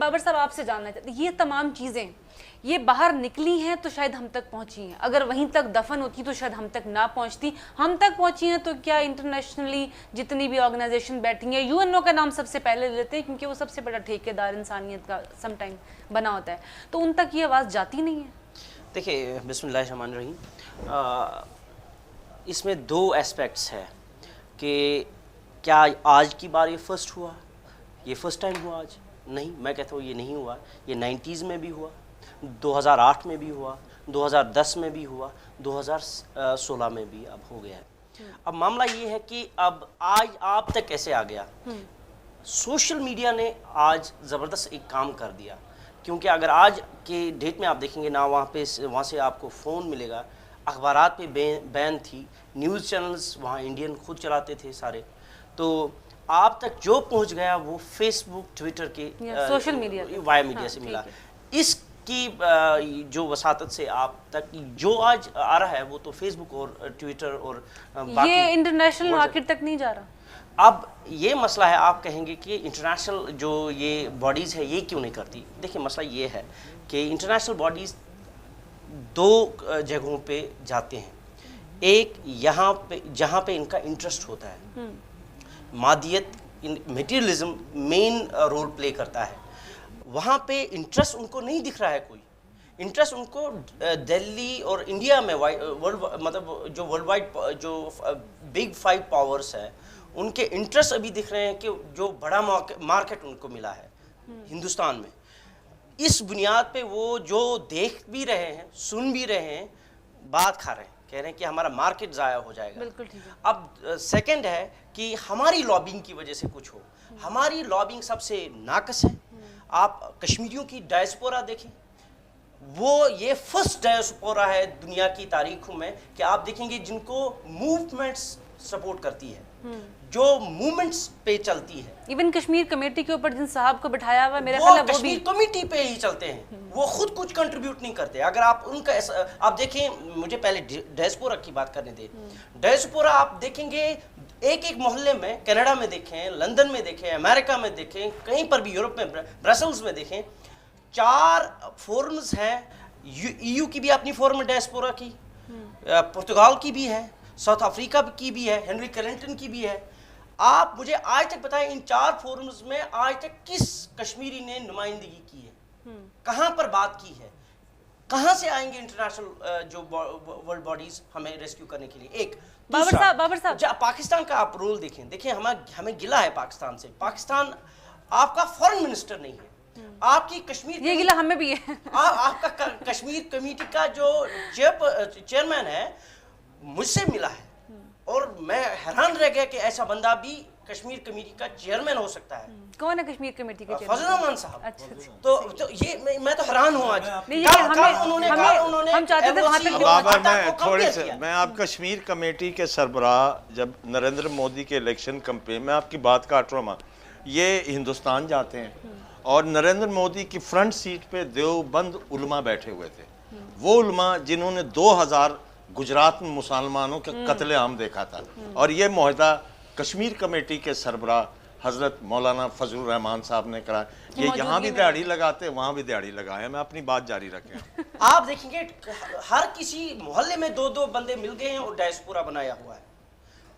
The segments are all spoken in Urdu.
بابر صاحب آپ سے جاننا چاہتے ہیں، یہ تمام چیزیں یہ باہر نکلی ہیں تو شاید ہم تک پہنچی ہیں، اگر وہیں تک دفن ہوتی تو شاید ہم تک نہ پہنچتی. ہم تک پہنچی ہیں تو کیا انٹرنیشنلی جتنی بھی آرگنائزیشن بیٹھی ہیں، UN کا نام سب سے پہلے لیتے ہیں کیونکہ وہ سب سے بڑا ٹھیکیدار انسانیت کا سم ٹائم بنا ہوتا ہے، تو ان تک یہ آواز جاتی نہیں ہے؟ دیکھیے بسم اللہ الرحمن الرحیم، اس میں دو ایسپیکٹس ہے کہ کیا آج کی بار یہ فرسٹ ہوا، یہ فرسٹ ٹائم ہوا آج؟ نہیں، میں کہتا ہوں یہ نہیں ہوا. یہ 90s میں بھی ہوا، 2008 میں بھی ہوا، 2010 میں بھی ہوا، 2016 میں بھی اب ہو گیا ہے. اب معاملہ یہ ہے کہ اب آج آپ تک کیسے آ گیا؟ سوشل میڈیا نے آج زبردست ایک کام کر دیا، کیونکہ اگر آج کے ڈیٹ میں آپ دیکھیں گے نا، وہاں سے آپ کو فون ملے گا، اخبارات پہ بین تھی، نیوز چینلز وہاں انڈین خود چلاتے تھے سارے، تو آپ تک جو پہنچ گیا وہ فیس بک، ٹویٹر کے سوشل میڈیا وائر میڈیا سے ملا. اس کی جو وساطت سے آپ تک جو آج آ رہا ہے وہ تو فیس بک اور ٹویٹر اور یہ انٹرنیشنل مارکیٹ تک نہیں جا رہا. اب یہ مسئلہ ہے، آپ کہیں گے کہ انٹرنیشنل جو یہ باڈیز ہے یہ کیوں نہیں کرتی؟ دیکھیں مسئلہ یہ ہے کہ انٹرنیشنل باڈیز دو جگہوں پہ جاتے ہیں. ایک یہاں پہ جہاں پہ ان کا انٹرسٹ ہوتا ہے، مادیت، میٹیریلزم مین رول پلے کرتا ہے، وہاں پہ انٹرسٹ ان کو نہیں دکھ رہا ہے. کوئی انٹرسٹ ان کو دلی اور انڈیا میں مطلب جو ورلڈ وائڈ جو بگ 5 پاورز ہے ان کے انٹرسٹ ابھی دکھ رہے ہیں کہ جو بڑا مارکیٹ ان کو ملا ہے ہندوستان میں. اس بنیاد پہ وہ جو دیکھ بھی رہے ہیں، سن بھی رہے ہیں، بات کھا رہے ہیں، کہہ رہے ہیں کہ ہمارا مارکیٹ ضائع ہو جائے گا. بالکل ٹھیک ہے. اب سیکنڈ ہے کہ ہماری لابنگ کی وجہ سے کچھ ہو. ہماری لابنگ سب سے ناقص ہے. آپ کشمیریوں کی ڈائسپورا دیکھیں، وہ یہ فرسٹ ڈائسپورا ہے دنیا کی تاریخوں میں کہ آپ دیکھیں گے جن کو موومنٹس سپورٹ کرتی ہے، جو موومنٹس پہ چلتی ہے. ایون کشمیر کمیٹی کے اوپر جن صاحب کو بٹھایا ہوا میرا وہ خیال ہے وہ کشمیر کمیٹی پہ ہی چلتے ہیں، وہ خود کچھ کنٹریبیوٹ نہیں کرتے. اگر آپ ان کا آپ دیکھیں، مجھے پہلے ڈائسپورا کی بات کرنے دیں. ڈائسپورا آپ دیکھیں گے ایک ایک محلے میں، کینیڈا میں دیکھیں، لندن میں دیکھیں، امریکہ میں دیکھیں، کہیں پر بھی یورپ میں، برسلز میں دیکھیں، 4 فورمز ہیں. EU کی بھی اپنی فورم ہے ڈائسپورا کی، پرتگال کی بھی ہے، ساؤتھ افریقہ کی بھی ہے، ہنری کلنٹن کی بھی ہے. آپ مجھے آج تک بتائیں ان 4 فورمز میں آج تک کس کشمیری نے نمائندگی کی ہے؟ کہاں پر بات کی ہے؟ کہاں سے آئیں گے انٹرنیشنل جو ورلڈ باڈیز ہمیں ریسکیو کرنے کے لیے؟ ایک بابر صاحب پاکستان کا آپ رول دیکھیں، ہمیں گلہ ہے پاکستان سے. پاکستان آپ کا فارن منسٹر نہیں ہے، آپ کی کشمیر یہ گلہ ہمیں بھی ہے. آپ کا کشمیر کمیٹی کا جو چیئرمین ہے مجھ سے ملا ہے، اور میں حیران رہ گیا کہ ایسا بندہ بھی کشمیر کمیٹی کا چیئرمین ہو سکتا ہے. کون ہے کشمیر کمیٹی کے فضل الرحمان صاحب. اچھا تو یہ میں تو حیران ہوں آج. ہم چاہتے تھے وہاں تک بابر میں آپ کشمیر کمیٹی کے سربراہ جب نریندر مودی کے الیکشن کمپین میں آپ کی بات کاٹ رہا ہوں، یہ ہندوستان جاتے ہیں اور نریندر مودی کی فرنٹ سیٹ پہ دیوبند علماء بیٹھے ہوئے تھے. وہ علماء جنہوں نے 2000 گجرات میں مسلمانوں کا قتل عام دیکھا تھا، اور یہ معاہدہ کشمیر کمیٹی کے سربراہ حضرت مولانا فضل الرحمان صاحب نے کرا. یہ یہاں بھی دیہڑی لگاتے وہاں بھی دیہڑی لگائے. میں اپنی بات جاری رکھیں. آپ دیکھیں گے ہر کسی محلے میں 2 بندے مل گئے ہیں اور ڈائسپورا بنایا ہوا ہے.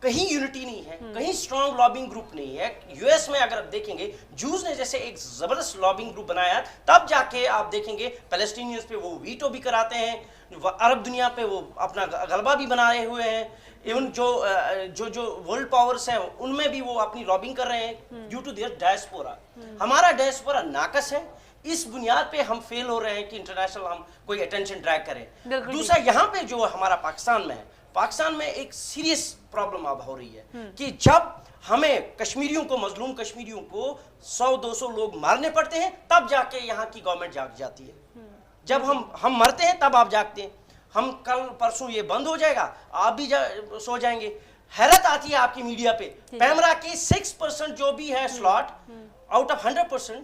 کہیں یونٹی نہیں ہے، کہیں اسٹرانگ لابنگ گروپ نہیں ہے. US میں اگر آپ دیکھیں گے جوز نے جیسے ایک زبردست لابنگ گروپ بنایا، تب جا کے آپ دیکھیں گے پیلسٹینیز پہ وہ ویٹو بھی کراتے ہیں، عرب دنیا پہ وہ اپنا غلبہ بھی بنائے ہوئے ہیں. ایون جو ورلڈ پاورز ہیں ان میں بھی وہ اپنی لابنگ کر رہے ہیں ڈیو ٹو دیئر ڈائسپورا. ہمارا ڈائسپورا ناقص ہے. اس بنیاد پہ ہم فیل ہو رہے ہیں کہ انٹرنیشنل ہم کوئی اٹینشن ڈریگ کریں. دوسرا یہاں پہ جو ہمارا پاکستان میں ہے، پاکستان میں ایک سیریس پرابلم اب ہو رہی ہے کہ جب ہمیں کشمیریوں کو، مظلوم کشمیریوں کو 100-200 لوگ مارنے پڑتے ہیں تب جا کے یہاں کی گورنمنٹ جاگ جاتی ہے. جب ہم مرتے ہیں تب آپ جاگتے ہیں. ہم کل پرسوں یہ بند ہو جائے گا، آپ بھی سو جائیں گے. حیرت آتی ہے آپ کی میڈیا پہ، پیمرا کے 6% جو بھی ہے سلاٹ آؤٹ آف 100%،